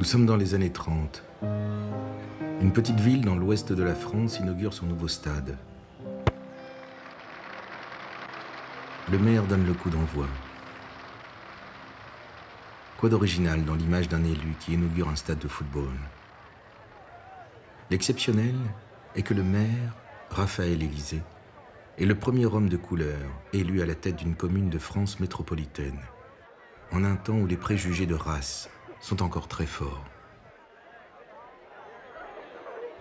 sommes dans les années 30. Une petite ville dans l'ouest de la France inaugure son nouveau stade. Le maire donne le coup d'envoi. Quoi d'original dans l'image d'un élu qui inaugure un stade de football? L'exceptionnel est que le maire, Raphaël Élysée, est le premier homme de couleur élu à la tête d'une commune de France métropolitaine, en un temps où les préjugés de race sont encore très forts.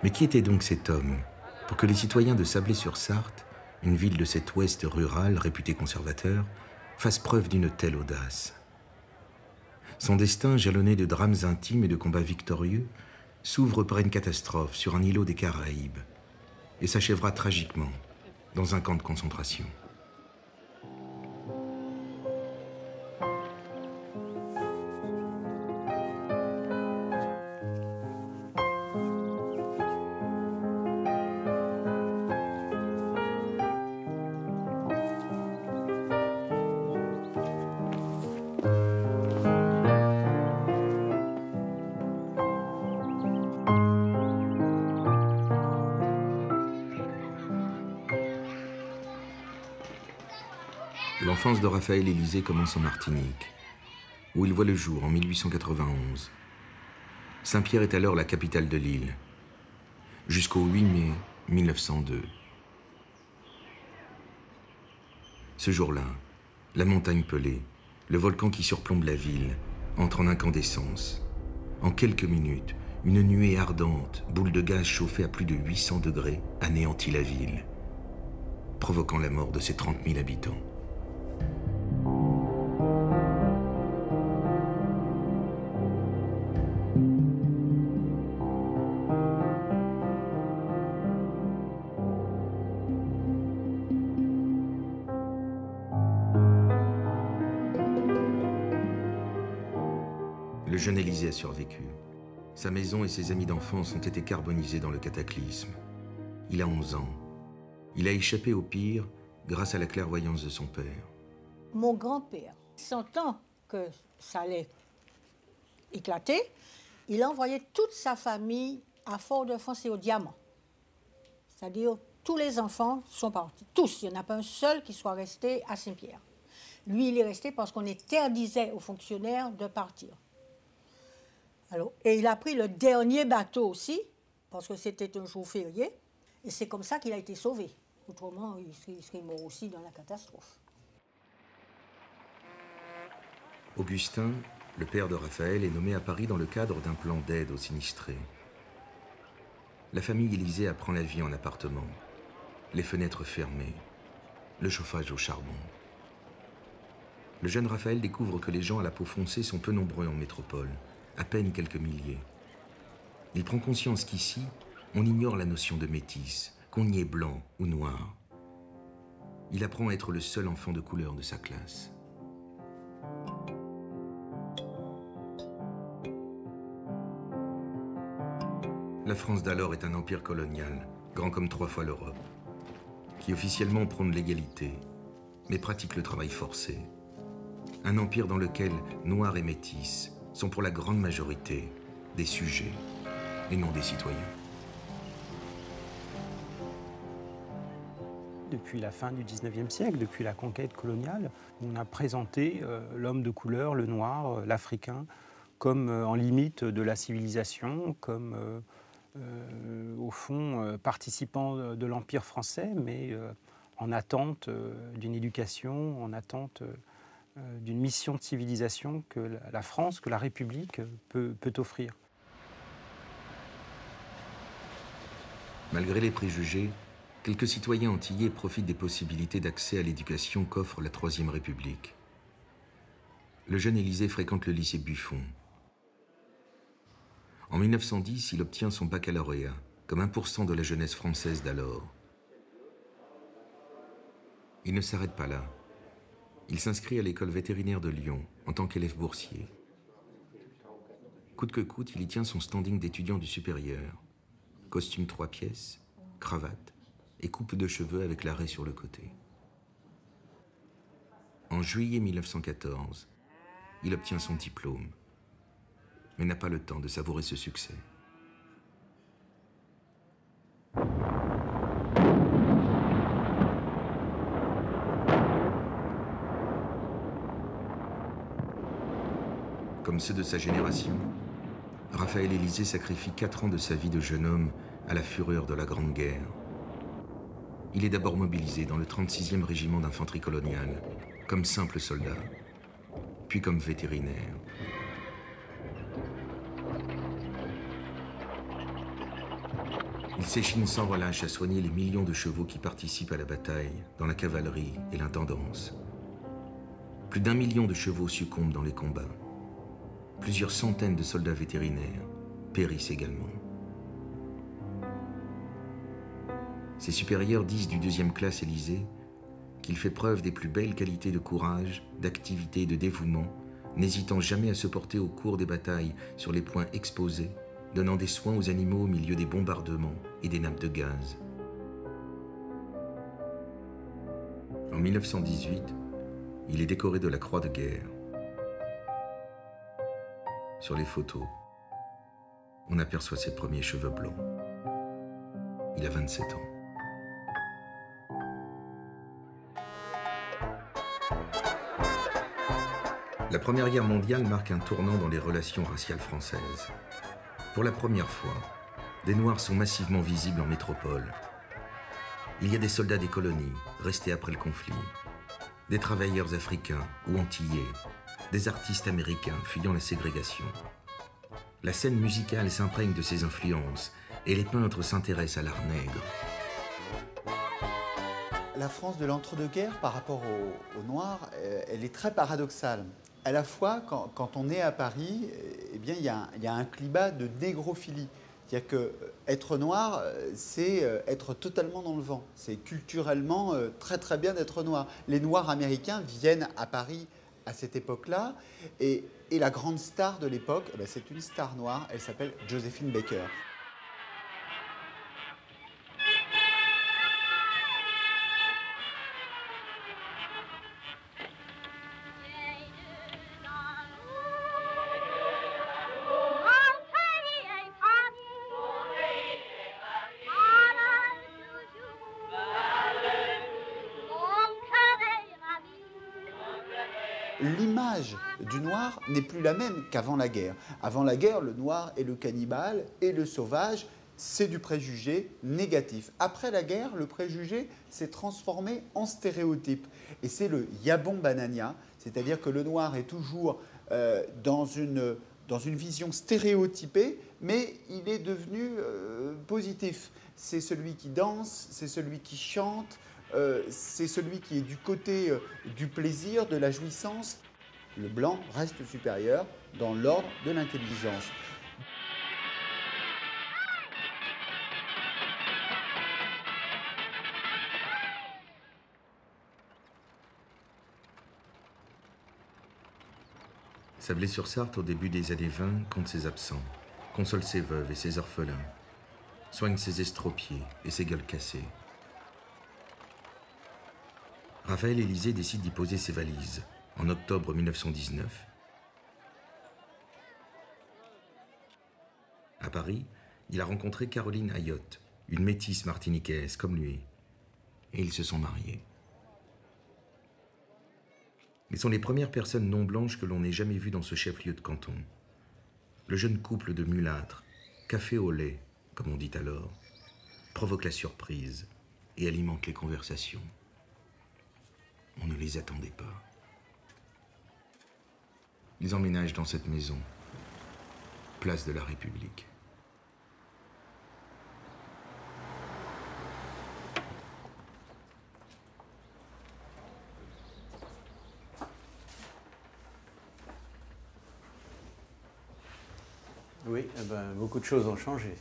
Mais qui était donc cet homme pour que les citoyens de Sablé-sur-Sarthe, une ville de cet ouest rural réputé conservateur, fassent preuve d'une telle audace? Son destin, jalonné de drames intimes et de combats victorieux, s'ouvre par une catastrophe sur un îlot des Caraïbes et s'achèvera tragiquement dans un camp de concentration. L'enfance de Raphaël Élysée commence en Martinique, où il voit le jour en 1891. Saint-Pierre est alors la capitale de l'île, jusqu'au 8 mai 1902. Ce jour-là, la montagne pelée, le volcan qui surplombe la ville, entre en incandescence. En quelques minutes, une nuée ardente, boule de gaz chauffée à plus de 800 degrés, anéantit la ville, provoquant la mort de ses 30 000 habitants. Le jeune Élysée a survécu. Sa maison et ses amis d'enfance ont été carbonisés dans le cataclysme. Il a 11 ans. Il a échappé au pire grâce à la clairvoyance de son père. Mon grand-père, sentant que ça allait éclater, il a envoyé toute sa famille à Fort-de-France et au Diamant. C'est-à-dire, tous les enfants sont partis. Tous, il n'y en a pas un seul qui soit resté à Saint-Pierre. Lui, il est resté parce qu'on interdisait aux fonctionnaires de partir. Alors, et il a pris le dernier bateau aussi, parce que c'était un jour férié, et c'est comme ça qu'il a été sauvé. Autrement, il serait mort aussi dans la catastrophe. Augustin, le père de Raphaël, est nommé à Paris dans le cadre d'un plan d'aide aux sinistrés. La famille Élysée apprend la vie en appartement, les fenêtres fermées, le chauffage au charbon. Le jeune Raphaël découvre que les gens à la peau foncée sont peu nombreux en métropole, à peine quelques milliers. Il prend conscience qu'ici, on ignore la notion de métis, qu'on y est blanc ou noir. Il apprend à être le seul enfant de couleur de sa classe. La France d'alors est un empire colonial, grand comme 3 fois l'Europe, qui officiellement prône l'égalité, mais pratique le travail forcé. Un empire dans lequel noirs et métis sont pour la grande majorité des sujets et non des citoyens. Depuis la fin du XIXe siècle, depuis la conquête coloniale, on a présenté l'homme de couleur, le noir, l'Africain, comme en limite de la civilisation, comme au fond participant de l'Empire français, mais en attente d'une éducation, en attente d'une mission de civilisation que la France, que la République peut offrir. Malgré les préjugés, quelques citoyens antillais profitent des possibilités d'accès à l'éducation qu'offre la Troisième République. Le jeune Élysée fréquente le lycée Buffon. En 1910, il obtient son baccalauréat, comme 1% de la jeunesse française d'alors. Il ne s'arrête pas là. Il s'inscrit à l'école vétérinaire de Lyon en tant qu'élève boursier. Coûte que coûte, il y tient son standing d'étudiant du supérieur. Costume 3 pièces, cravate et coupe de cheveux avec l'arrêt sur le côté. En juillet 1914, il obtient son diplôme. mais n'a pas le temps de savourer ce succès. Comme ceux de sa génération, Raphaël Élisée sacrifie 4 ans de sa vie de jeune homme à la fureur de la Grande Guerre. Il est d'abord mobilisé dans le 36e régiment d'infanterie coloniale, comme simple soldat, puis comme vétérinaire. Il s'échine sans relâche à soigner les millions de chevaux qui participent à la bataille, dans la cavalerie et l'intendance. Plus d'1 million de chevaux succombent dans les combats. Plusieurs centaines de soldats vétérinaires périssent également. Ses supérieurs disent du 2e classe Élysée qu'il fait preuve des plus belles qualités de courage, d'activité et de dévouement, n'hésitant jamais à se porter au cours des batailles sur les points exposés, donnant des soins aux animaux au milieu des bombardements et des nappes de gaz. En 1918, il est décoré de la Croix de guerre. Sur les photos, on aperçoit ses premiers cheveux blancs. Il a 27 ans. La Première Guerre mondiale marque un tournant dans les relations raciales françaises. Pour la première fois, des Noirs sont massivement visibles en métropole. Il y a des soldats des colonies, restés après le conflit, des travailleurs africains ou antillais, des artistes américains fuyant la ségrégation. La scène musicale s'imprègne de ces influences et les peintres s'intéressent à l'art nègre. La France de l'entre-deux-guerres par rapport aux Noirs, elle est très paradoxale. À la fois, quand on est à Paris, eh bien, il y a un climat de négrophilie. C'est-à-dire qu'être noir, c'est être totalement dans le vent. C'est culturellement très très bien d'être noir. Les Noirs américains viennent à Paris à cette époque-là. Et la grande star de l'époque, eh c'est une star noire, elle s'appelle Joséphine Baker. L'image du noir n'est plus la même qu'avant la guerre. Avant la guerre, le noir est le cannibale et le sauvage, c'est du préjugé négatif. Après la guerre, le préjugé s'est transformé en stéréotype. Et c'est le Yabon Banania, c'est-à-dire que le noir est toujours dans une vision stéréotypée, mais il est devenu positif. C'est celui qui danse, c'est celui qui chante, c'est celui qui est du côté du plaisir, de la jouissance. Le blanc reste supérieur dans l'ordre de l'intelligence. Sablé-sur-Sarthe, au début des années 20, compte ses absents, console ses veuves et ses orphelins, soigne ses estropiés et ses gueules cassées. Raphaël Élisée décide d'y poser ses valises en octobre 1919. À Paris, il a rencontré Caroline Ayotte, une métisse martiniquaise comme lui, et ils se sont mariés. Ils sont les premières personnes non blanches que l'on ait jamais vues dans ce chef-lieu de canton. Le jeune couple de mulâtres, café au lait, comme on dit alors, provoque la surprise et alimente les conversations. On ne les attendait pas. Ils emménagent dans cette maison, place de la République. Oui, beaucoup de choses ont changé.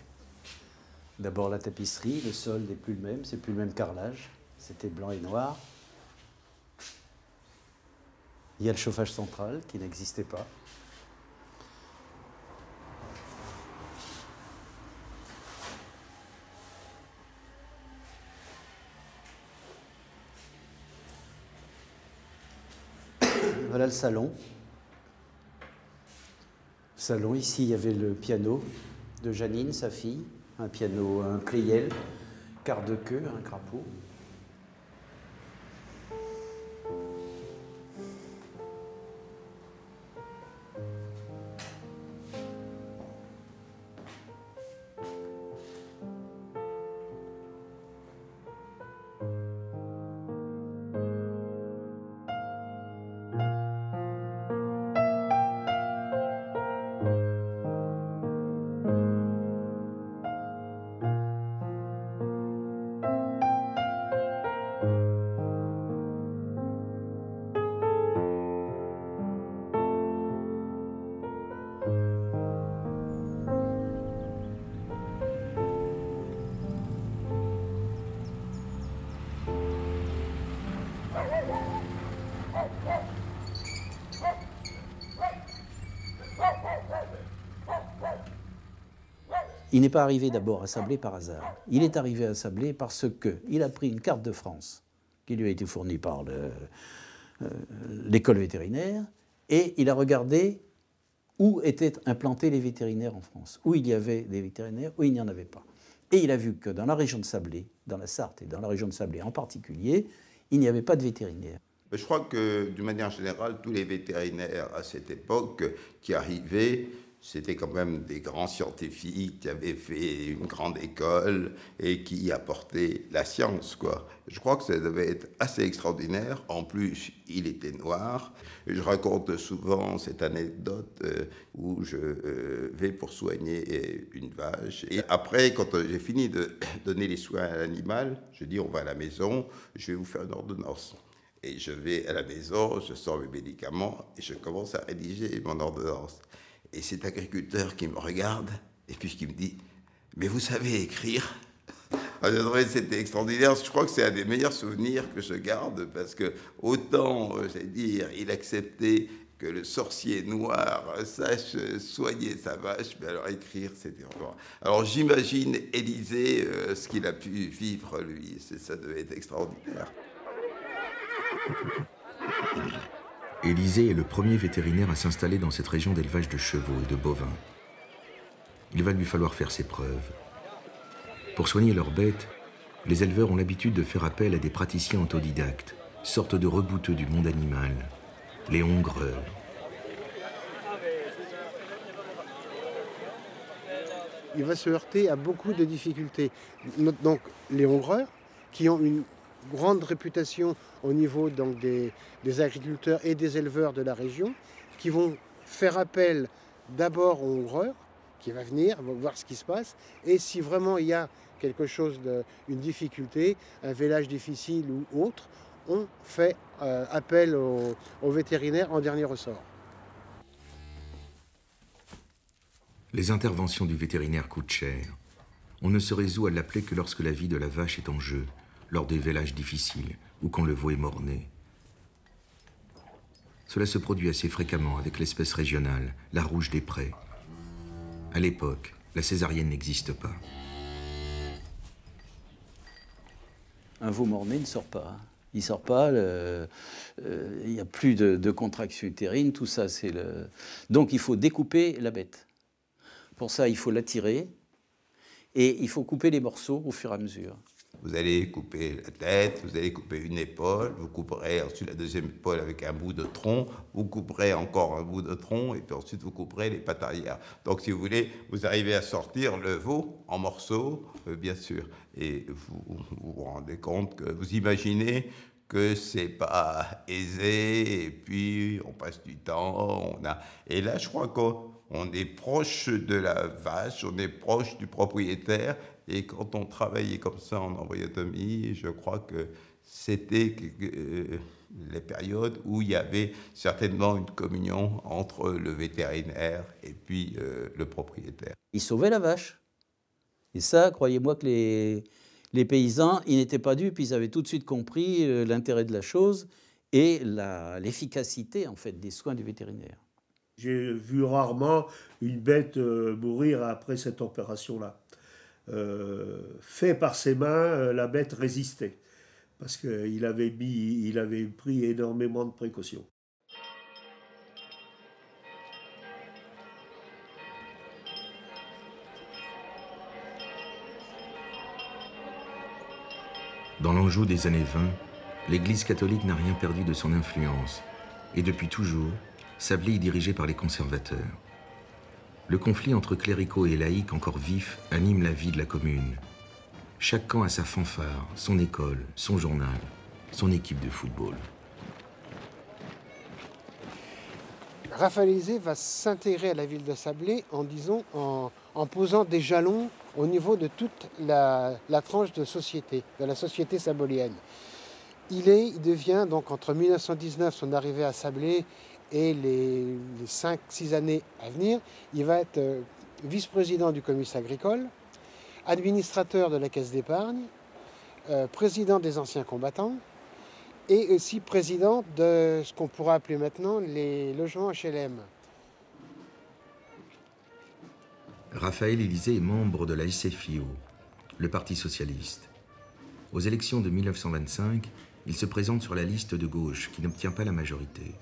D'abord la tapisserie, le sol n'est plus le même, c'est plus le même carrelage. C'était blanc et noir. Il y a le chauffage central qui n'existait pas. Voilà le salon. salon. Ici, il y avait le piano de Janine, sa fille, un piano, un Pleyel, quart de queue, un crapaud. Il n'est pas arrivé d'abord à Sablé par hasard. Il est arrivé à Sablé parce qu'il a pris une carte de France qui lui a été fournie par l'école vétérinaire et il a regardé où étaient implantés les vétérinaires en France, où il y avait des vétérinaires, où il n'y en avait pas. Et il a vu que dans la région de Sablé, dans la Sarthe et dans la région de Sablé en particulier, il n'y avait pas de vétérinaires. Je crois que, d'une manière générale, tous les vétérinaires à cette époque qui arrivaient, c'était quand même des grands scientifiques qui avaient fait une grande école et qui apportaient la science, quoi. Je crois que ça devait être assez extraordinaire. En plus, il était noir. Je raconte souvent cette anecdote où je vais pour soigner une vache. Et après, quand j'ai fini de donner les soins à l'animal, je dis on va à la maison, je vais vous faire une ordonnance. Et je vais à la maison, je sors mes médicaments et je commence à rédiger mon ordonnance. Et cet agriculteur qui me regarde et puis qui me dit « Mais vous savez écrire ?» C'était extraordinaire. Je crois que c'est un des meilleurs souvenirs que je garde parce que autant, j'allais dire, il acceptait que le sorcier noir sache soigner sa vache, mais alors écrire, c'était encore... Alors j'imagine Élisée, ce qu'il a pu vivre lui. Ça devait être extraordinaire. Élisée est le premier vétérinaire à s'installer dans cette région d'élevage de chevaux et de bovins. Il va lui falloir faire ses preuves. Pour soigner leurs bêtes, les éleveurs ont l'habitude de faire appel à des praticiens autodidactes, sortes de rebouteux du monde animal, les hongreurs. Il va se heurter à beaucoup de difficultés. Donc les hongreurs, qui ont une grande réputation au niveau donc, des agriculteurs et des éleveurs de la région, qui vont faire appel d'abord au hongreur, qui va venir, va voir ce qui se passe, et si vraiment il y a quelque chose, une difficulté, un village difficile ou autre, on fait appel aux vétérinaires en dernier ressort. Les interventions du vétérinaire coûtent cher. On ne se résout à l'appeler que lorsque la vie de la vache est en jeu, lors des vélages difficiles ou quand le veau est mort-né. Cela se produit assez fréquemment avec l'espèce régionale, la rouge des prés. À l'époque, la césarienne n'existe pas. Un veau mort-né ne sort pas. Il ne sort pas, il n'y a plus de contraction utérine, tout ça, c'est le... Donc il faut découper la bête. Pour ça, il faut la tirer et il faut couper les morceaux au fur et à mesure. Vous allez couper la tête, vous allez couper une épaule, vous couperez ensuite la deuxième épaule avec un bout de tronc, vous couperez encore un bout de tronc, et puis ensuite vous couperez les pattes arrière. Donc si vous voulez, vous arrivez à sortir le veau en morceaux, bien sûr. Et vous rendez compte que vous imaginez que c'est pas aisé, et puis on passe du temps, Et là, je crois qu'on est proche de la vache, on est proche du propriétaire. Et quand on travaillait comme ça en embryotomie, je crois que c'était les périodes où il y avait certainement une communion entre le vétérinaire et puis le propriétaire. Il sauvait la vache. Et ça, croyez-moi que les paysans, ils n'étaient pas dupes, ils avaient tout de suite compris l'intérêt de la chose et l'efficacité en fait, des soins du vétérinaire. J'ai vu rarement une bête mourir après cette opération-là. Fait par ses mains, la bête résistait parce qu'il avait pris énormément de précautions. Dans l'Anjou des années 20, l'Église catholique n'a rien perdu de son influence, et depuis toujours, Sablé est dirigé par les conservateurs. Le conflit entre cléricaux et laïcs encore vif anime la vie de la commune. Chaque camp a sa fanfare, son école, son journal, son équipe de football. Raphaël Élysée va s'intégrer à la ville de Sablé en posant des jalons au niveau de toute la tranche de société, de la société sabolienne. Il devient donc entre 1919, son arrivée à Sablé, et les 5-6 années à venir, il va être vice-président du comice agricole, administrateur de la caisse d'épargne, président des anciens combattants, et aussi président de ce qu'on pourrait appeler maintenant les logements HLM. Raphaël Élysée est membre de la SFIO, le Parti socialiste. Aux élections de 1925, il se présente sur la liste de gauche qui n'obtient pas la majorité.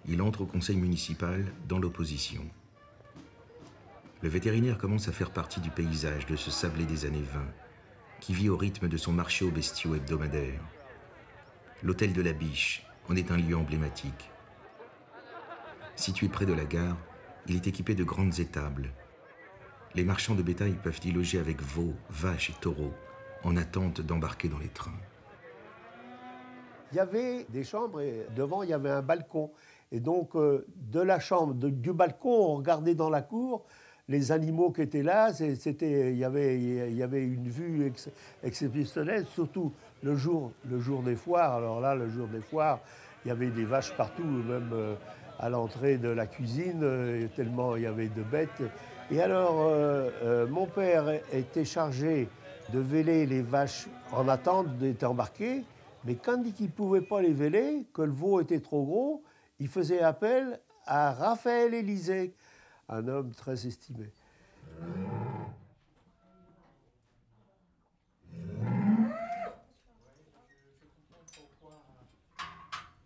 Il entre au conseil municipal dans l'opposition. Le vétérinaire commence à faire partie du paysage de ce Sablé des années 20, qui vit au rythme de son marché aux bestiaux hebdomadaire. L'hôtel de la Biche en est un lieu emblématique. Situé près de la gare, il est équipé de grandes étables. Les marchands de bétail peuvent y loger avec veaux, vaches et taureaux, en attente d'embarquer dans les trains. Il y avait des chambres et devant, il y avait un balcon. Et donc, de la chambre, du balcon, on regardait dans la cour les animaux qui étaient là. Il y avait une vue exceptionnelle, surtout le jour des foires. Alors là, le jour des foires, il y avait des vaches partout, même à l'entrée de la cuisine, tellement il y avait de bêtes. Et alors, mon père était chargé de véler les vaches en attente d'être embarquées. Mais quand il ne pouvait pas les véler, que le veau était trop gros, il faisait appel à Raphaël Élysée, un homme très estimé.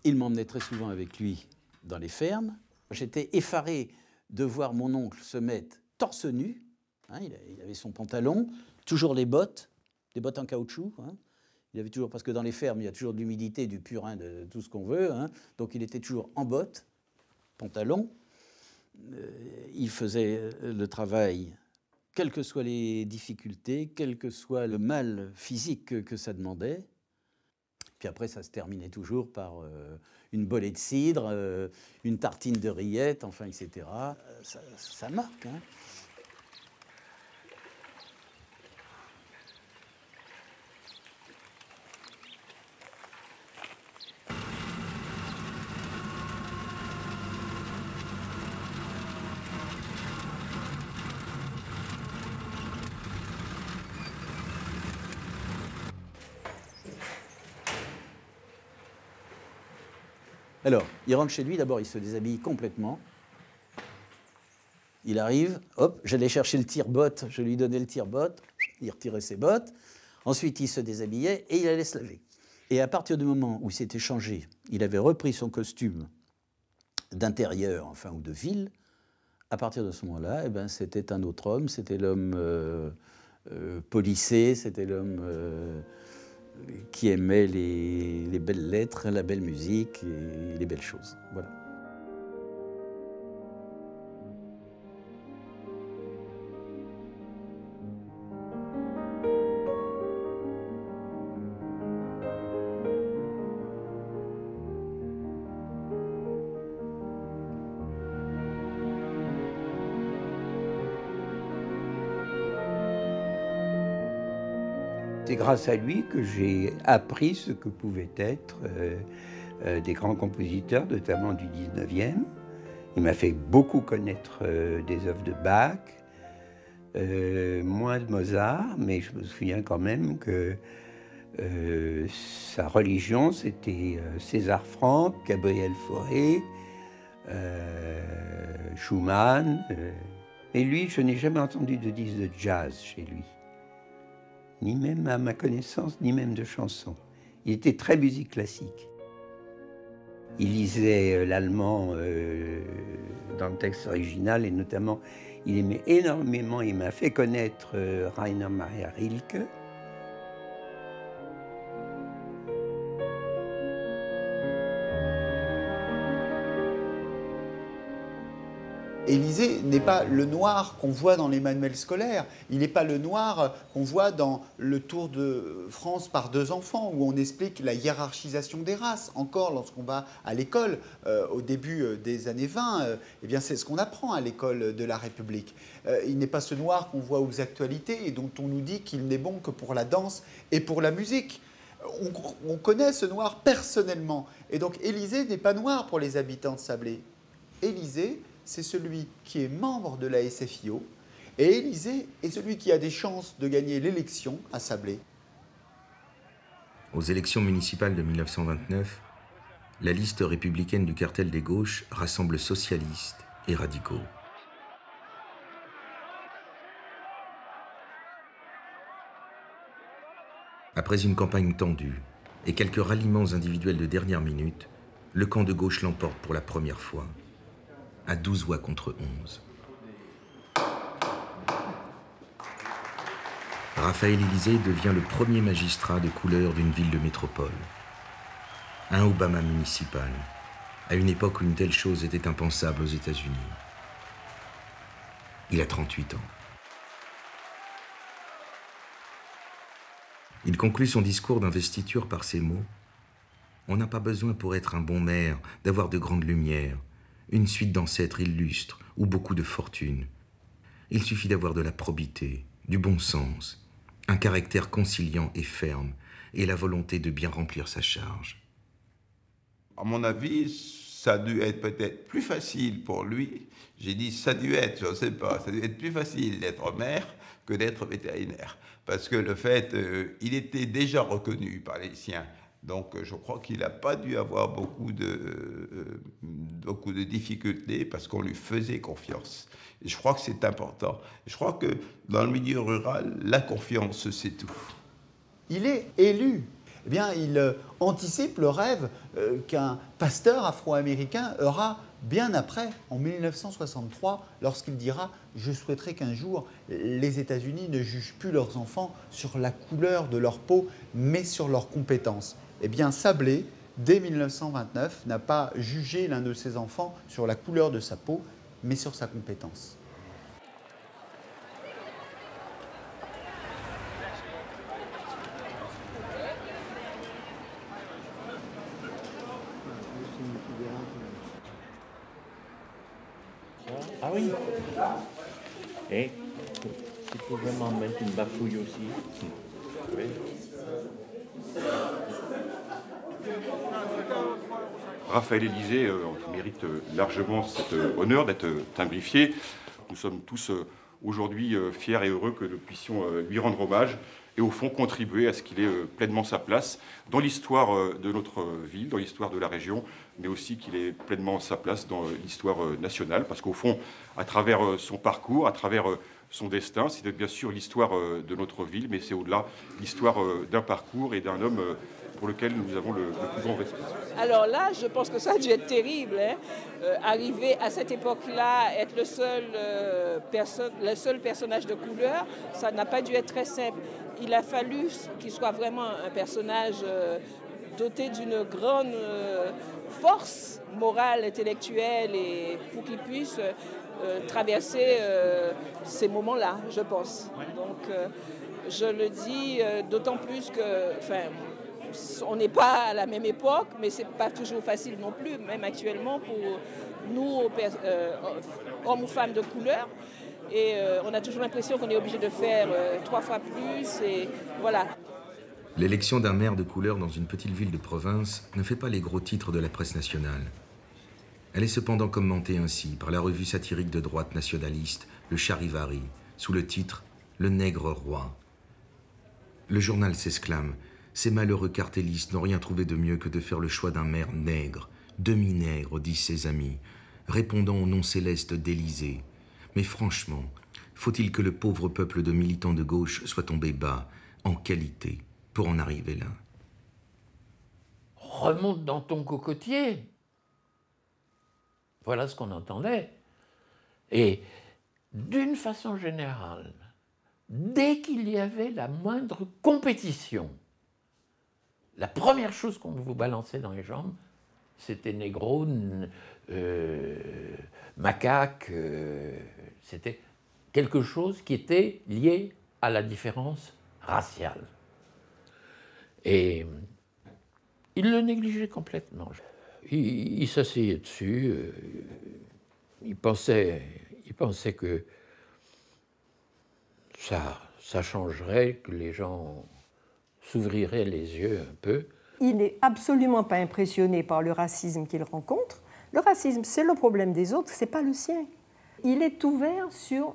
Il m'emmenait très souvent avec lui dans les fermes. J'étais effaré de voir mon oncle se mettre torse nu. Hein, il avait son pantalon, toujours les bottes en caoutchouc. Hein. Il avait toujours, parce que dans les fermes, il y a toujours de l'humidité, du purin, de tout ce qu'on veut. Hein. Donc il était toujours en bottes, pantalon. Il faisait le travail, quelles que soient les difficultés, quel que soit le mal physique que ça demandait. Puis après, ça se terminait toujours par une bolée de cidre, une tartine de rillettes, enfin, etc. Ça marque, hein. Alors, il rentre chez lui, d'abord il se déshabille complètement. Il arrive, hop, j'allais chercher le tire-botte, je lui donnais le tire-botte, il retirait ses bottes. Ensuite, il se déshabillait et il allait se laver. Et à partir du moment où il s'était changé, il avait repris son costume d'intérieur, enfin, ou de ville, à partir de ce moment-là, eh ben, c'était un autre homme, c'était l'homme policé, c'était l'homme qui aimait les belles lettres, la belle musique et les belles choses. Voilà. C'est grâce à lui que j'ai appris ce que pouvaient être des grands compositeurs, notamment du 19e. Il m'a fait beaucoup connaître des œuvres de Bach, moins de Mozart, mais je me souviens quand même que sa religion, c'était César Franck, Gabriel Fauré, Schumann. Et lui, je n'ai jamais entendu de disque de jazz chez lui. Ni même à ma connaissance, ni même de chansons. Il était très musique classique. Il lisait l'allemand dans le texte original et notamment, il aimait énormément, il m'a fait connaître Rainer Maria Rilke. Élysée n'est pas le noir qu'on voit dans les manuels scolaires, il n'est pas le noir qu'on voit dans le Tour de France par 2 enfants, où on explique la hiérarchisation des races. Encore, lorsqu'on va à l'école, au début des années 20, eh bien c'est ce qu'on apprend à l'école de la République. Il n'est pas ce noir qu'on voit aux actualités et dont on nous dit qu'il n'est bon que pour la danse et pour la musique. On connaît ce noir personnellement. Et donc Élysée n'est pas noir pour les habitants de Sablé. Élysée, c'est celui qui est membre de la SFIO, et Élysée est celui qui a des chances de gagner l'élection à Sablé. Aux élections municipales de 1929, la liste républicaine du cartel des gauches rassemble socialistes et radicaux. Après une campagne tendue et quelques ralliements individuels de dernière minute, le camp de gauche l'emporte pour la première fois, à 12 voix contre 11. Raphaël Élysée devient le premier magistrat de couleur d'une ville de métropole. Un Obama municipal, à une époque où une telle chose était impensable aux États-Unis. Il a 38 ans. Il conclut son discours d'investiture par ces mots. « On n'a pas besoin pour être un bon maire d'avoir de grandes lumières, une suite d'ancêtres illustres ou beaucoup de fortune. Il suffit d'avoir de la probité, du bon sens, un caractère conciliant et ferme et la volonté de bien remplir sa charge. » À mon avis, ça a dû être peut-être plus facile pour lui. J'ai dit ça a dû être, je ne sais pas, ça a dû être plus facile d'être maire que d'être vétérinaire. Parce que le fait, il était déjà reconnu par les siens. Donc je crois qu'il n'a pas dû avoir beaucoup de difficultés parce qu'on lui faisait confiance. Et je crois que c'est important. Je crois que dans le milieu rural, la confiance, c'est tout. Il est élu. Eh bien, il anticipe le rêve qu'un pasteur afro-américain aura bien après, en 1963, lorsqu'il dira « Je souhaiterais qu'un jour, les États-Unis ne jugent plus leurs enfants sur la couleur de leur peau, mais sur leurs compétences. » Eh bien, Sablé, dès 1929, n'a pas jugé l'un de ses enfants sur la couleur de sa peau, mais sur sa compétence. Ah oui. Et tu peux vraiment mettre une bafouille aussi. Oui. Raphaël Élysée mérite largement cet honneur d'être timbrifié. Nous sommes tous aujourd'hui fiers et heureux que nous puissions lui rendre hommage et au fond contribuer à ce qu'il ait pleinement sa place dans l'histoire de notre ville, dans l'histoire de la région, mais aussi qu'il ait pleinement sa place dans l'histoire nationale, parce qu'au fond, à travers son parcours, à travers son destin, c'est bien sûr l'histoire de notre ville, mais c'est au-delà l'histoire d'un parcours et d'un homme pour lequel nous avons le plus grand respect. Alors là, je pense que ça a dû être terrible, hein. Arriver à cette époque-là, être le seul personnage de couleur, ça n'a pas dû être très simple. Il a fallu qu'il soit vraiment un personnage doté d'une grande force morale, intellectuelle, et pour qu'il puisse traverser ces moments-là, je pense. Donc, je le dis d'autant plus que, on n'est pas à la même époque, mais c'est pas toujours facile non plus, même actuellement pour nous, hommes ou femmes de couleur. Et on a toujours l'impression qu'on est obligé de faire 3 fois plus, et voilà. L'élection d'un maire de couleur dans une petite ville de province ne fait pas les gros titres de la presse nationale. Elle est cependant commentée ainsi par la revue satirique de droite nationaliste, le Charivari, sous le titre « Le nègre roi ». Le journal s'exclame « Ces malheureux cartélistes n'ont rien trouvé de mieux que de faire le choix d'un maire nègre, demi-nègre, disent ses amis, répondant au nom céleste d'Élysée. Mais franchement, faut-il que le pauvre peuple de militants de gauche soit tombé bas, en qualité, pour en arriver là ?» Remonte dans ton cocotier. Voilà ce qu'on entendait. Et d'une façon générale, dès qu'il y avait la moindre compétition, la première chose qu'on vous balançait dans les jambes, c'était négro, macaque, c'était quelque chose qui était lié à la différence raciale. Et il le négligeait complètement. Il s'asseyait dessus, il pensait que ça changerait, que les gens s'ouvriraient les yeux un peu. Il n'est absolument pas impressionné par le racisme qu'il rencontre. Le racisme, c'est le problème des autres, ce n'est pas le sien. Il est ouvert sur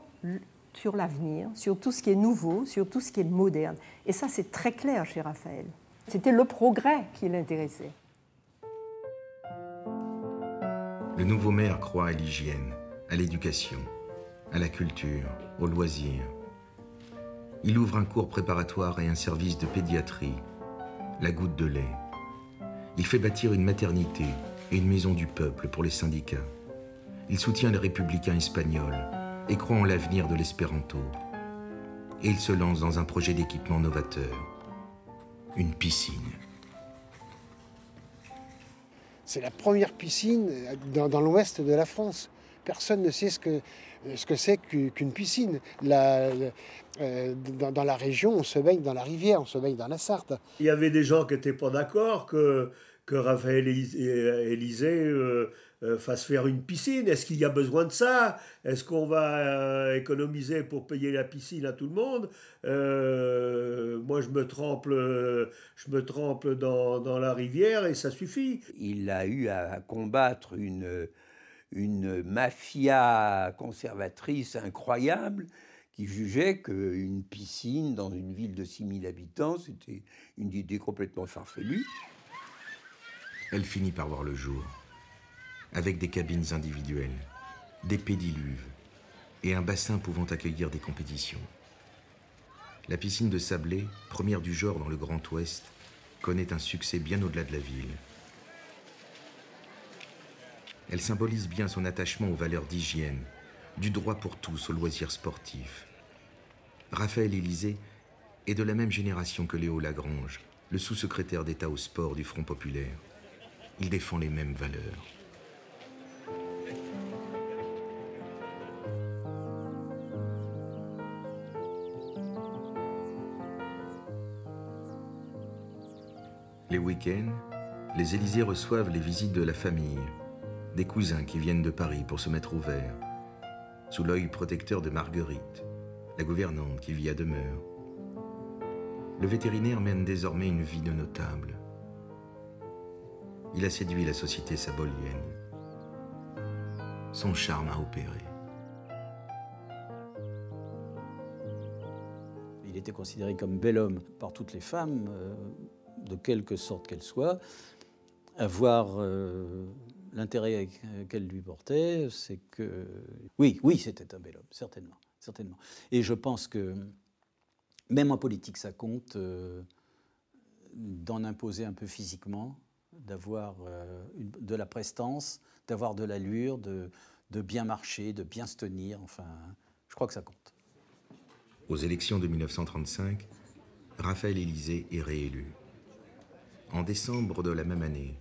l'avenir, sur tout ce qui est nouveau, sur tout ce qui est moderne. Et ça, c'est très clair chez Raphaël. C'était le progrès qui l'intéressait. Le nouveau maire croit à l'hygiène, à l'éducation, à la culture, aux loisirs. Il ouvre un cours préparatoire et un service de pédiatrie, la goutte de lait. Il fait bâtir une maternité et une maison du peuple pour les syndicats. Il soutient les républicains espagnols et croit en l'avenir de l'espéranto. Et il se lance dans un projet d'équipement novateur, une piscine. C'est la première piscine dans l'ouest de la France. Personne ne sait ce que c'est qu'une piscine. Dans la région, on se baigne dans la rivière, on se baigne dans la Sarthe. Il y avait des gens qui n'étaient pas d'accord que Raphaël Élysée fasse faire une piscine. Est-ce qu'il y a besoin de ça? Est-ce qu'on va économiser pour payer la piscine à tout le monde? Moi, je me trempe dans la rivière et ça suffit. Il a eu à combattre une mafia conservatrice incroyable qui jugeait qu'une piscine dans une ville de 6000 habitants, c'était une idée complètement farfelue. Elle finit par voir le jour, avec des cabines individuelles, des pédiluves et un bassin pouvant accueillir des compétitions. La piscine de Sablé, première du genre dans le Grand Ouest, connaît un succès bien au-delà de la ville. Elle symbolise bien son attachement aux valeurs d'hygiène, du droit pour tous aux loisirs sportifs. Raphaël Élysée est de la même génération que Léo Lagrange, le sous-secrétaire d'État au sport du Front populaire. Il défend les mêmes valeurs. Les week-ends, les Élysées reçoivent les visites de la famille, des cousins qui viennent de Paris pour se mettre au vert, sous l'œil protecteur de Marguerite, la gouvernante qui vit à demeure. Le vétérinaire mène désormais une vie de notable. Il a séduit la société sabolienne. Son charme a opéré. Il était considéré comme bel homme par toutes les femmes, de quelque sorte qu'elles soient. Avoir l'intérêt qu'elle lui portait, c'est que... Oui, c'était un bel homme, certainement. Et je pense que, même en politique, ça compte d'en imposer un peu physiquement, d'avoir de la prestance, d'avoir de l'allure, de bien marcher, de bien se tenir. Enfin, je crois que ça compte. Aux élections de 1935, Raphaël Élysée est réélu. En décembre de la même année,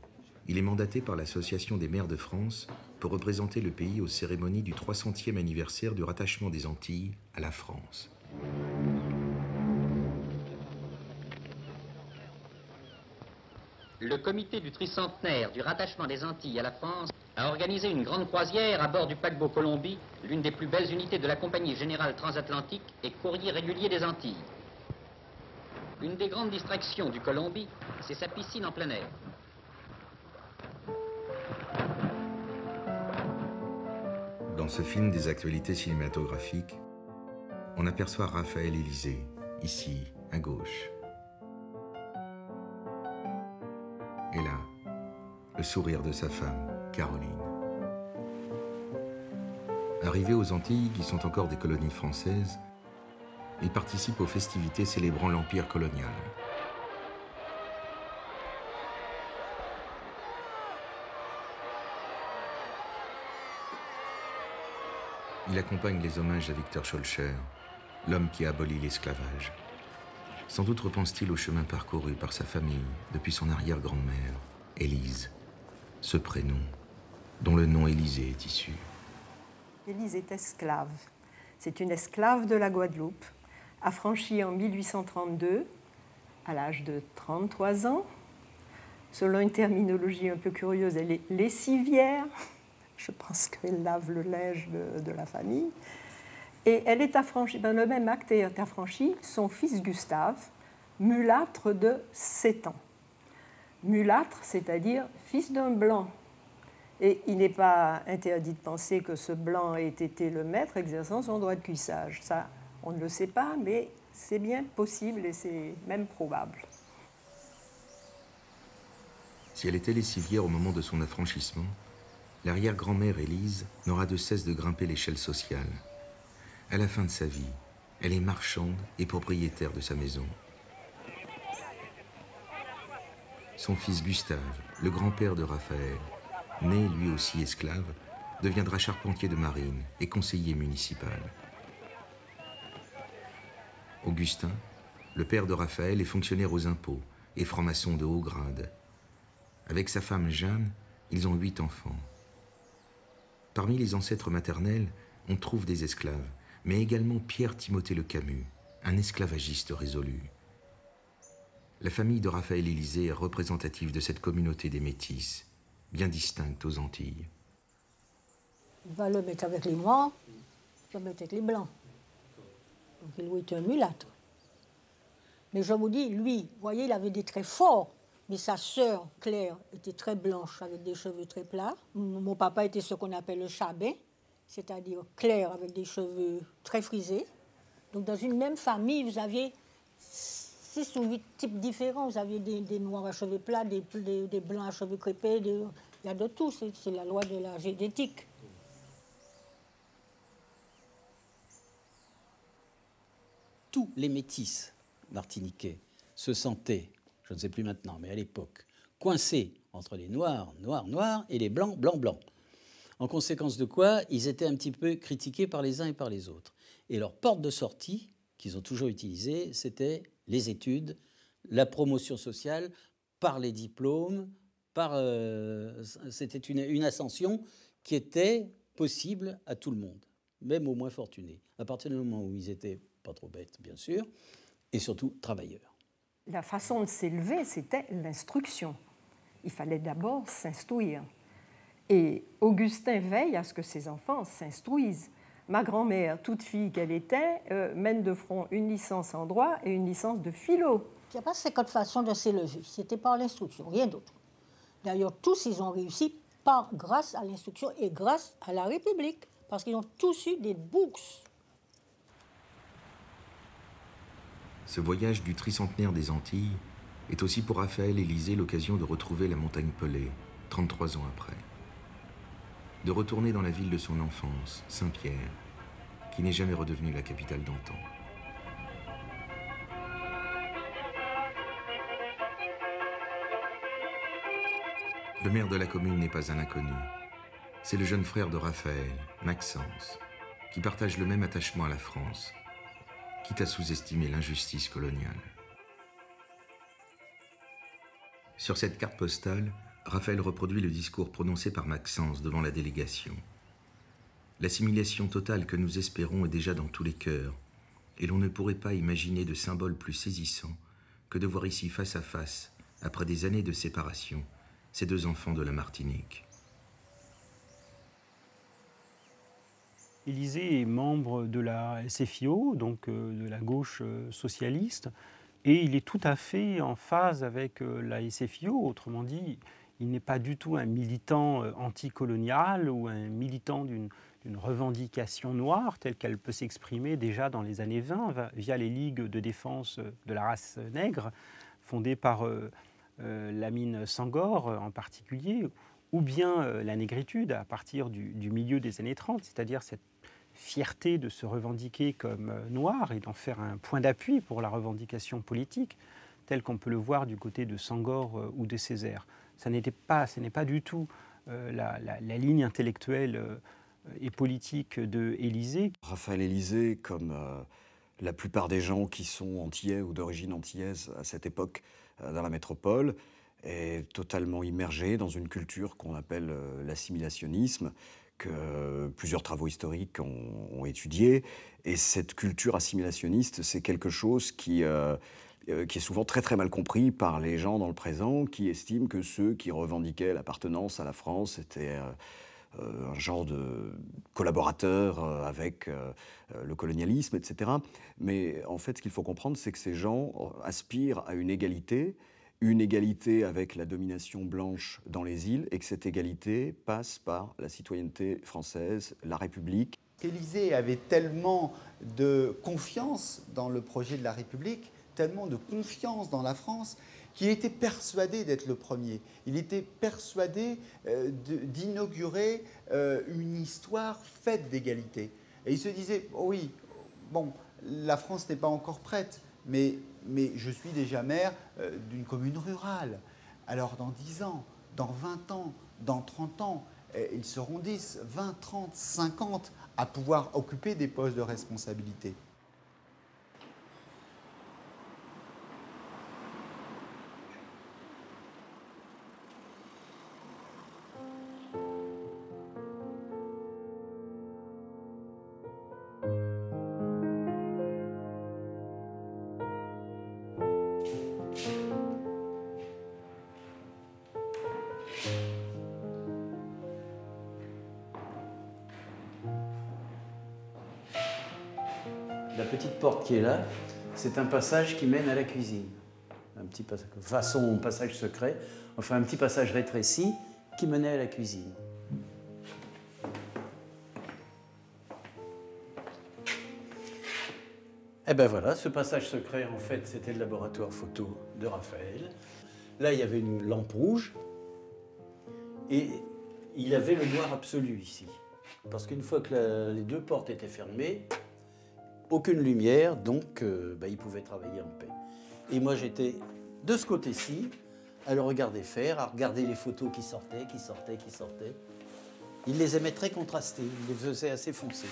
il est mandaté par l'Association des maires de France pour représenter le pays aux cérémonies du 300e anniversaire du rattachement des Antilles à la France. Le comité du tricentenaire du rattachement des Antilles à la France a organisé une grande croisière à bord du paquebot Colombie, l'une des plus belles unités de la Compagnie Générale Transatlantique et courrier régulier des Antilles. Une des grandes distractions du Colombie, c'est sa piscine en plein air. Dans ce film des actualités cinématographiques, on aperçoit Raphaël Élysée, ici, à gauche. Et là, le sourire de sa femme, Caroline. Arrivé aux Antilles, qui sont encore des colonies françaises, il participe aux festivités célébrant l'Empire colonial. Il accompagne les hommages à Victor Schœlcher, l'homme qui a aboli l'esclavage. Sans doute repense-t-il au chemin parcouru par sa famille depuis son arrière-grand-mère, Élise. ce prénom, dont le nom Élisée est issu. Élise est esclave. C'est une esclave de la Guadeloupe, affranchie en 1832, à l'âge de 33 ans. Selon une terminologie un peu curieuse, elle est lessivière. Je pense qu'elle lave le linge de la famille. Et elle est affranchie, dans le même acte est affranchi son fils Gustave, mulâtre de 7 ans. Mulâtre, c'est-à-dire fils d'un blanc. Et il n'est pas interdit de penser que ce blanc ait été le maître exerçant son droit de cuissage. Ça, on ne le sait pas, mais c'est bien possible et c'est même probable. Si elle était lessivière au moment de son affranchissement, l'arrière-grand-mère Élise n'aura de cesse de grimper l'échelle sociale. À la fin de sa vie, elle est marchande et propriétaire de sa maison. Son fils Gustave, le grand-père de Raphaël, né lui aussi esclave, deviendra charpentier de marine et conseiller municipal. Augustin, le père de Raphaël, est fonctionnaire aux impôts et franc-maçon de haut grade. Avec sa femme Jeanne, ils ont 8 enfants. Parmi les ancêtres maternels, on trouve des esclaves, mais également Pierre Timothée Le Camus, un esclavagiste résolu. La famille de Raphaël Élisée est représentative de cette communauté des métis, bien distincte aux Antilles. Il va le mettre avec les Noirs, il va le mettre avec les Blancs. Donc il était un mulâtre. Mais je vous dis, lui, vous voyez, il avait des traits forts, mais sa sœur, Claire, était très blanche, avec des cheveux très plats. Mon papa était ce qu'on appelle le chabin, c'est-à-dire Claire avec des cheveux très frisés. Donc dans une même famille, vous aviez 6 ou 8 types différents. Vous aviez des noirs à cheveux plats, des blancs à cheveux crépés, il y a de tout, c'est la loi de la génétique. Tous les métis martiniquais se sentaient, je ne sais plus maintenant, mais à l'époque, coincés entre les noirs, noirs, noirs, et les blancs, blancs, blancs. En conséquence de quoi, ils étaient un petit peu critiqués par les uns et par les autres. Et leur porte de sortie, qu'ils ont toujours utilisée, c'était les études, la promotion sociale, par les diplômes, c'était une ascension qui était possible à tout le monde, même aux moins fortunés, à partir du moment où ils étaient pas trop bêtes, bien sûr, et surtout travailleurs. La façon de s'élever, c'était l'instruction. Il fallait d'abord s'instruire. Et Augustin veille à ce que ses enfants s'instruisent. Ma grand-mère, toute fille qu'elle était, mène de front une licence en droit et une licence de philo. Il n'y a pas 50 façons de s'élever, c'était par l'instruction, rien d'autre. D'ailleurs, tous, ils ont réussi grâce à l'instruction et grâce à la République, parce qu'ils ont tous eu des bourses. Ce voyage du tricentenaire des Antilles est aussi pour Raphaël Élisée l'occasion de retrouver la montagne Pelée, 33 ans après. De retourner dans la ville de son enfance, Saint-Pierre, qui n'est jamais redevenue la capitale d'antan. Le maire de la commune n'est pas un inconnu. C'est le jeune frère de Raphaël, Maxence, qui partage le même attachement à la France, quitte à sous-estimer l'injustice coloniale. Sur cette carte postale, Raphaël reproduit le discours prononcé par Maxence devant la délégation. L'assimilation totale que nous espérons est déjà dans tous les cœurs, et l'on ne pourrait pas imaginer de symbole plus saisissant que de voir ici face à face, après des années de séparation, ces 2 enfants de la Martinique. Élisée est membre de la SFIO, donc de la gauche socialiste, et il est tout à fait en phase avec la SFIO. Autrement dit, il n'est pas du tout un militant anticolonial ou un militant d'une revendication noire telle qu'elle peut s'exprimer déjà dans les années 20 via les ligues de défense de la race nègre fondées par Lamine Senghor en particulier, ou bien la négritude à partir du milieu des années 30, c'est-à-dire cette fierté de se revendiquer comme noir et d'en faire un point d'appui pour la revendication politique, tel qu'on peut le voir du côté de Senghor ou de Césaire. Ce n'est pas du tout la ligne intellectuelle et politique de Élisée. Raphaël Élisée, comme la plupart des gens qui sont antillais ou d'origine antillaise à cette époque dans la métropole, est totalement immergé dans une culture qu'on appelle l'assimilationnisme, que plusieurs travaux historiques ont étudié. Et cette culture assimilationniste, c'est quelque chose qui est souvent très très mal compris par les gens dans le présent, qui estiment que ceux qui revendiquaient l'appartenance à la France étaient un genre de collaborateurs avec le colonialisme, etc. Mais en fait, ce qu'il faut comprendre, c'est que ces gens aspirent à une égalité avec la domination blanche dans les îles, et que cette égalité passe par la citoyenneté française, la République. Élysée avait tellement de confiance dans le projet de la République, tellement de confiance dans la France, qu'il était persuadé d'être le premier. Il était persuadé d'inaugurer une histoire faite d'égalité. Et il se disait, oh oui, bon, la France n'est pas encore prête, mais je suis déjà maire d'une commune rurale. Alors dans 10 ans, dans 20 ans, dans 30 ans, ils seront 10, 20, 30, 50 à pouvoir occuper des postes de responsabilité. La petite porte qui est là, c'est un passage qui mène à la cuisine. Un petit passage, façon passage secret, enfin un petit passage rétréci qui menait à la cuisine. Et ben voilà, ce passage secret, en fait, c'était le laboratoire photo de Raphaël. Là, il y avait une lampe rouge et il y avait le noir absolu ici. Parce qu'une fois que les deux portes étaient fermées, aucune lumière, donc il pouvait travailler en paix. Et moi, j'étais de ce côté-ci, à le regarder faire, à regarder les photos qui sortaient. Il les aimait très contrastées, il les faisait assez foncés.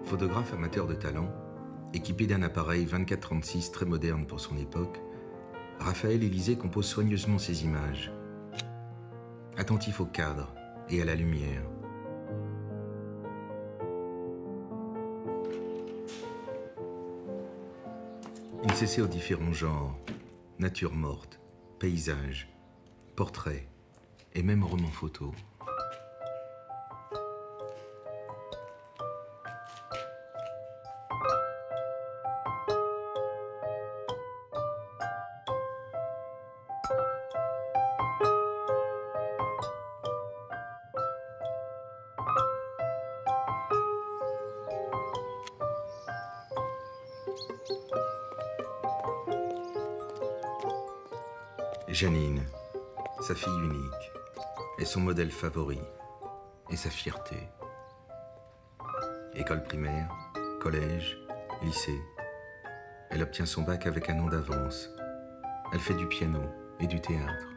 Photographe amateur de talent, équipé d'un appareil 24-36 très moderne pour son époque, Raphaël Élysée compose soigneusement ses images, attentif au cadre et à la lumière. Il s'essaie aux différents genres, nature morte, paysage, portrait et même roman photo. Janine, sa fille unique, est son modèle favori et sa fierté. École primaire, collège, lycée. Elle obtient son bac avec un an d'avance. Elle fait du piano et du théâtre.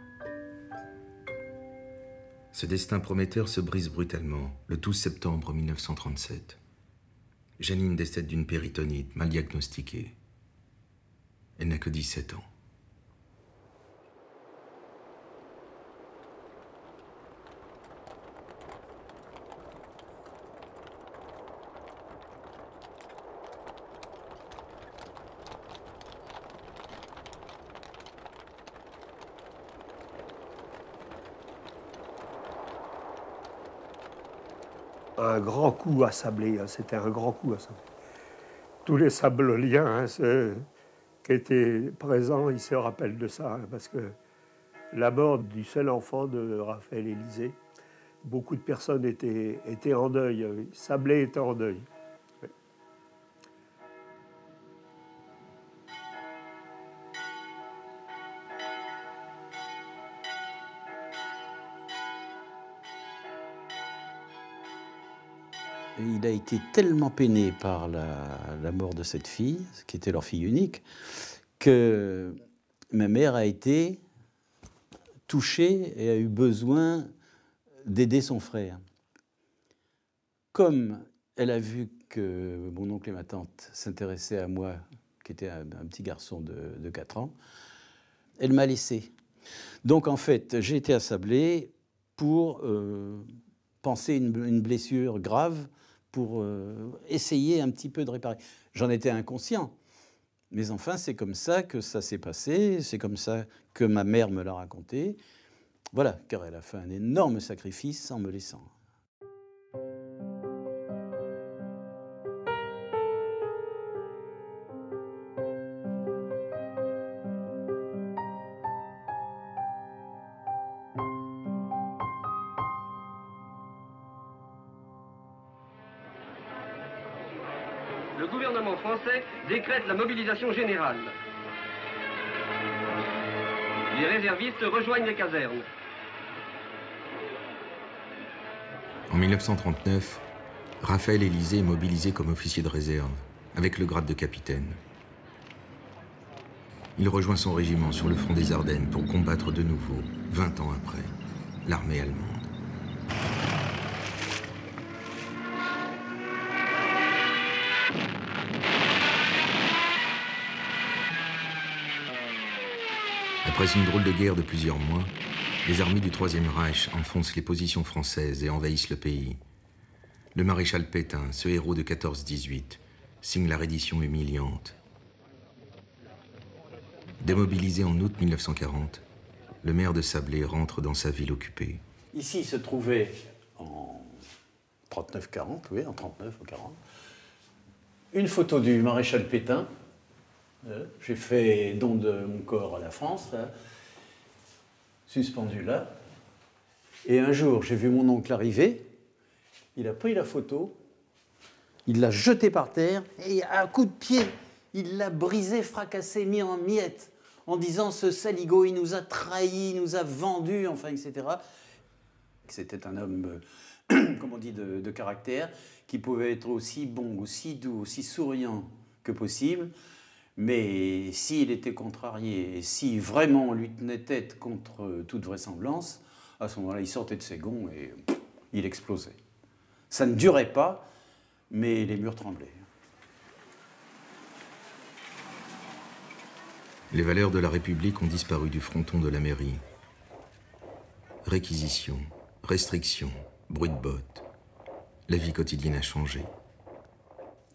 Ce destin prometteur se brise brutalement le 12 septembre 1937. Janine décède d'une péritonite mal diagnostiquée. Elle n'a que 17 ans. Un grand coup à sabler, c'était un grand coup à sabler. Tous les sabloliens qui étaient présents, ils se rappellent de ça, parce que la mort du seul enfant de Raphaël Élysée, beaucoup de personnes étaient en deuil. Sablé était en deuil. Ouais. il a été tellement peiné par la mort de cette fille, qui était leur fille unique, que ma mère a été touchée et a eu besoin d'aider son frère. Comme elle a vu que mon oncle et ma tante s'intéressaient à moi, qui était un petit garçon de 4 ans, elle m'a laissé. Donc en fait, j'ai été à Sablé pour penser une blessure grave, pour essayer un petit peu de réparer. J'en étais inconscient. Mais enfin, c'est comme ça que ça s'est passé, c'est comme ça que ma mère me l'a raconté. Voilà, car elle a fait un énorme sacrifice en me laissant. Le gouvernement français décrète la mobilisation générale. Les réservistes rejoignent les casernes. En 1939, Raphaël Élysée est mobilisé comme officier de réserve, avec le grade de capitaine. Il rejoint son régiment sur le front des Ardennes pour combattre de nouveau, 20 ans après, l'armée allemande. Après une drôle de guerre de plusieurs mois, les armées du Troisième Reich enfoncent les positions françaises et envahissent le pays. Le maréchal Pétain, ce héros de 14-18, signe la reddition humiliante. Démobilisé en août 1940, le maire de Sablé rentre dans sa ville occupée. Ici se trouvait en 39-40, oui, en 39 ou 40, une photo du maréchal Pétain. J'ai fait don de mon corps à la France, là, suspendu là. Et un jour, j'ai vu mon oncle arriver, il a pris la photo, il l'a jetée par terre, et à un coup de pied, il l'a brisée, fracassée, mis en miettes, en disant « ce saligo, il nous a trahis, il nous a vendus », enfin, etc. C'était un homme, comme on dit, de caractère, qui pouvait être aussi bon, aussi doux, aussi souriant que possible. Mais s'il était contrarié, et si vraiment on lui tenait tête contre toute vraisemblance, à ce moment-là, il sortait de ses gonds et il explosait. Ça ne durait pas, mais les murs tremblaient. Les valeurs de la République ont disparu du fronton de la mairie. Réquisition, restrictions, bruit de bottes. La vie quotidienne a changé.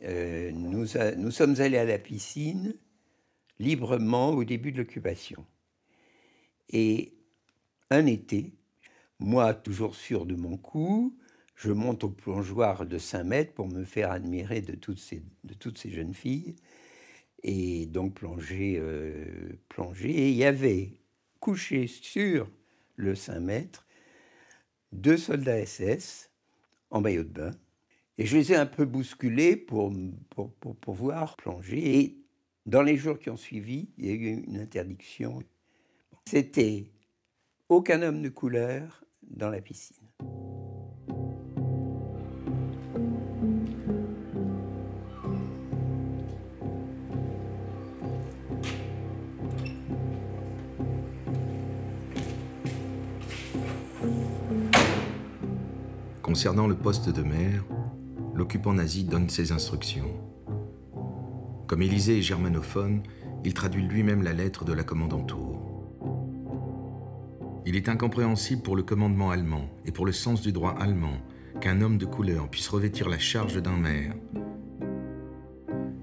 Nous sommes allés à la piscine librement au début de l'occupation. Et un été, moi toujours sûr de mon coup, je monte au plongeoir de 5 mètres pour me faire admirer de toutes ces jeunes filles. Et donc plonger. Et il y avait couché sur le 5 mètres 2 soldats SS en maillot de bain. Et je les ai un peu bousculés pour pouvoir plonger. Et dans les jours qui ont suivi, il y a eu une interdiction. C'était aucun homme de couleur dans la piscine. Concernant le poste de maire, l'occupant nazi donne ses instructions. Comme Élysée est germanophone, il traduit lui-même la lettre de la commandanture. Il est incompréhensible pour le commandement allemand et pour le sens du droit allemand qu'un homme de couleur puisse revêtir la charge d'un maire.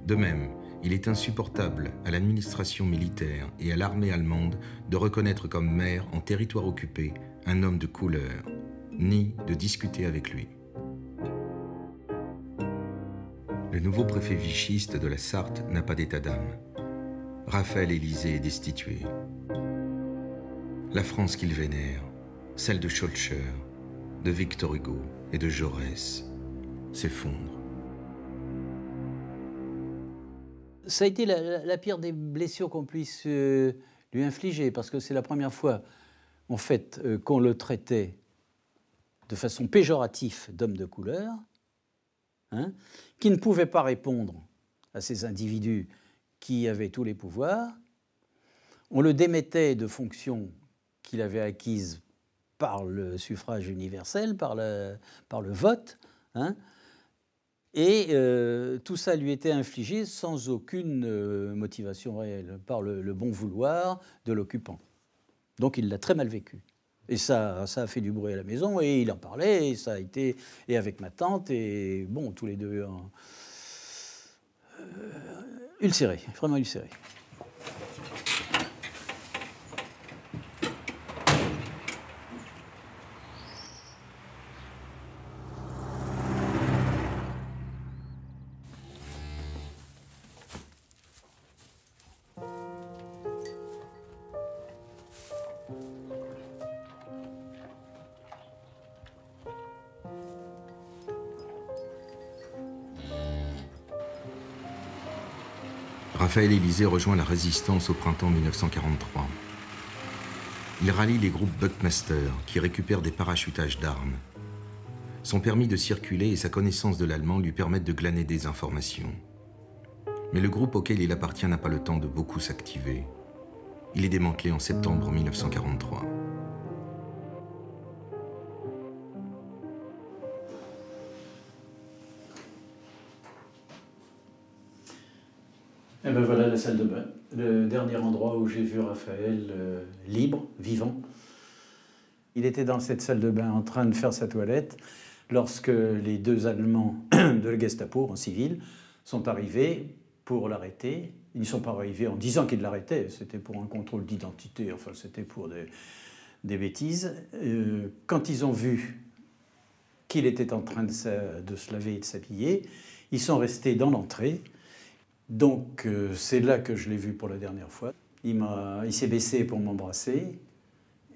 De même, il est insupportable à l'administration militaire et à l'armée allemande de reconnaître comme maire en territoire occupé un homme de couleur, ni de discuter avec lui. Le nouveau préfet vichiste de la Sarthe n'a pas d'état d'âme. Raphaël Élysée est destitué. La France qu'il vénère, celle de Schœlcher, de Victor Hugo et de Jaurès, s'effondre. Ça a été la pire des blessures qu'on puisse lui infliger, parce que c'est la première fois, en fait, qu'on le traitait de façon péjorative d'homme de couleur. hein, qui ne pouvait pas répondre à ces individus qui avaient tous les pouvoirs. On le démettait de fonctions qu'il avait acquises par le suffrage universel, par le vote, hein, et tout ça lui était infligé sans aucune motivation réelle, par le bon vouloir de l'occupant. Donc il l'a très mal vécu. Et ça a fait du bruit à la maison, et il en parlait, et ça a été, et avec ma tante, et bon, tous les deux ulcérés, vraiment ulcérés. Raphaël Élisée rejoint la résistance au printemps 1943. Il rallie les groupes Buckmaster qui récupèrent des parachutages d'armes. Son permis de circuler et sa connaissance de l'allemand lui permettent de glaner des informations. Mais le groupe auquel il appartient n'a pas le temps de beaucoup s'activer. Il est démantelé en septembre 1943. Et ben voilà la salle de bain, le dernier endroit où j'ai vu Raphaël libre, vivant. Il était dans cette salle de bain en train de faire sa toilette lorsque les deux Allemands de la Gestapo en civil sont arrivés pour l'arrêter. Ils ne sont pas arrivés en disant qu'ils l'arrêtaient, c'était pour un contrôle d'identité, enfin c'était pour des bêtises. Quand ils ont vu qu'il était en train de se laver et de s'habiller, ils sont restés dans l'entrée. Donc c'est là que je l'ai vu pour la dernière fois. Il s'est baissé pour m'embrasser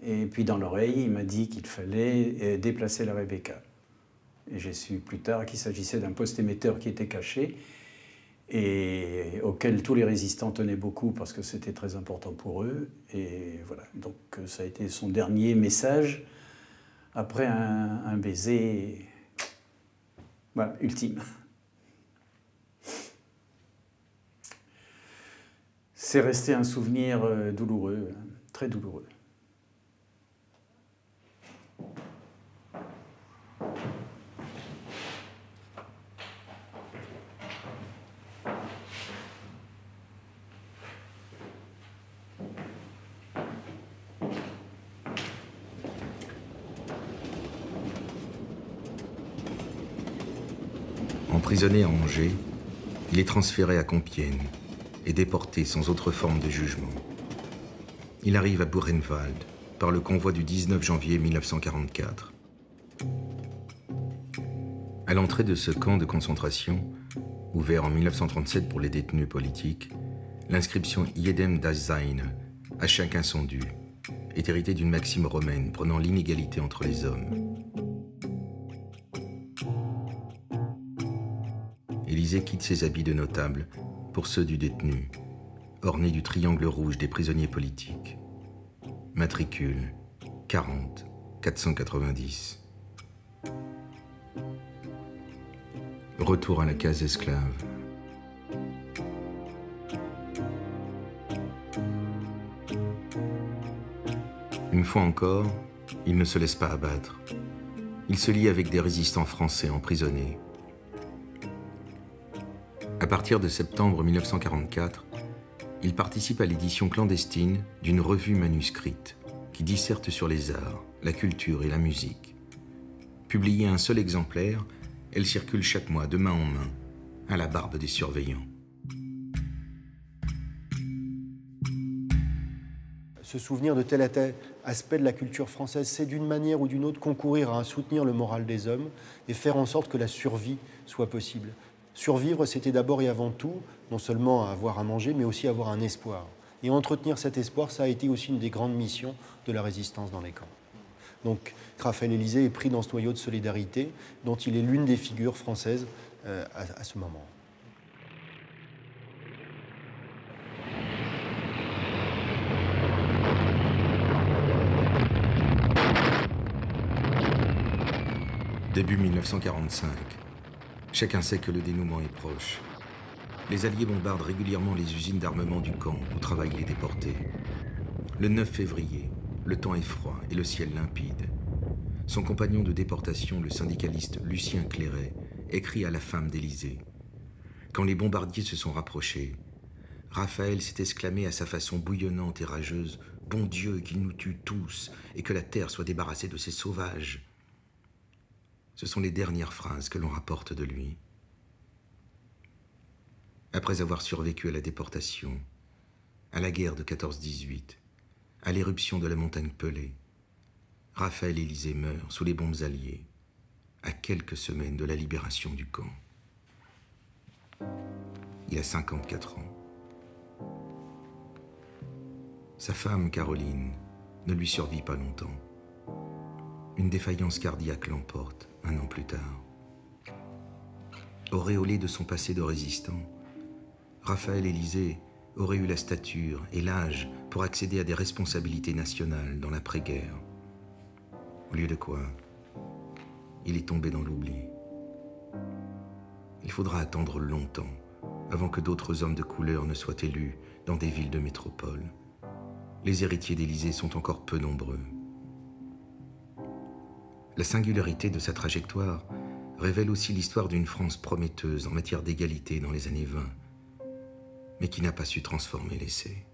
et puis dans l'oreille il m'a dit qu'il fallait déplacer la Rebecca. Et j'ai su plus tard qu'il s'agissait d'un poste émetteur qui était caché et auquel tous les résistants tenaient beaucoup parce que c'était très important pour eux. Et voilà, donc ça a été son dernier message après un baiser, voilà, ultime. C'est resté un souvenir douloureux, très douloureux. Emprisonné à Angers, il est transféré à Compiègne et déporté sans autre forme de jugement. Il arrive à Buchenwald par le convoi du 19 janvier 1944. À l'entrée de ce camp de concentration, ouvert en 1937 pour les détenus politiques, l'inscription « Jedem das Seine » à chacun son dû est héritée d'une maxime romaine prenant l'inégalité entre les hommes. Élisée quitte ses habits de notable pour ceux du détenu, ornés du triangle rouge des prisonniers politiques. Matricule 40 490. Retour à la case esclave. Une fois encore, il ne se laisse pas abattre. Il se lie avec des résistants français emprisonnés. À partir de septembre 1944, il participe à l'édition clandestine d'une revue manuscrite qui disserte sur les arts, la culture et la musique. Publiée un seul exemplaire, elle circule chaque mois de main en main, à la barbe des surveillants. Se souvenir de tel à tel aspect de la culture française, c'est d'une manière ou d'une autre concourir à soutenir le moral des hommes et faire en sorte que la survie soit possible. Survivre, c'était d'abord et avant tout, non seulement avoir à manger, mais aussi avoir un espoir. Et entretenir cet espoir, ça a été aussi une des grandes missions de la résistance dans les camps. Donc Raphaël Élisée est pris dans ce noyau de solidarité dont il est l'une des figures françaises à ce moment. Début 1945. Chacun sait que le dénouement est proche. Les Alliés bombardent régulièrement les usines d'armement du camp où travaillent les déportés. Le 9 février, le temps est froid et le ciel limpide. Son compagnon de déportation, le syndicaliste Lucien Clairet, écrit à la femme d'Élysée. Quand les bombardiers se sont rapprochés, Raphaël s'est exclamé à sa façon bouillonnante et rageuse « Bon Dieu, qu'il nous tue tous et que la terre soit débarrassée de ces sauvages !» Ce sont les dernières phrases que l'on rapporte de lui. Après avoir survécu à la déportation, à la guerre de 14-18, à l'éruption de la montagne Pelée, Raphaël Élysée meurt sous les bombes alliées, à quelques semaines de la libération du camp. Il a 54 ans. Sa femme, Caroline, ne lui survit pas longtemps. Une défaillance cardiaque l'emporte 1 an plus tard. Auréolé de son passé de résistant, Raphaël Élysée aurait eu la stature et l'âge pour accéder à des responsabilités nationales dans l'après-guerre. Au lieu de quoi, il est tombé dans l'oubli. Il faudra attendre longtemps avant que d'autres hommes de couleur ne soient élus dans des villes de métropole. Les héritiers d'Élysée sont encore peu nombreux. La singularité de sa trajectoire révèle aussi l'histoire d'une France prometteuse en matière d'égalité dans les années 20, mais qui n'a pas su transformer l'essai.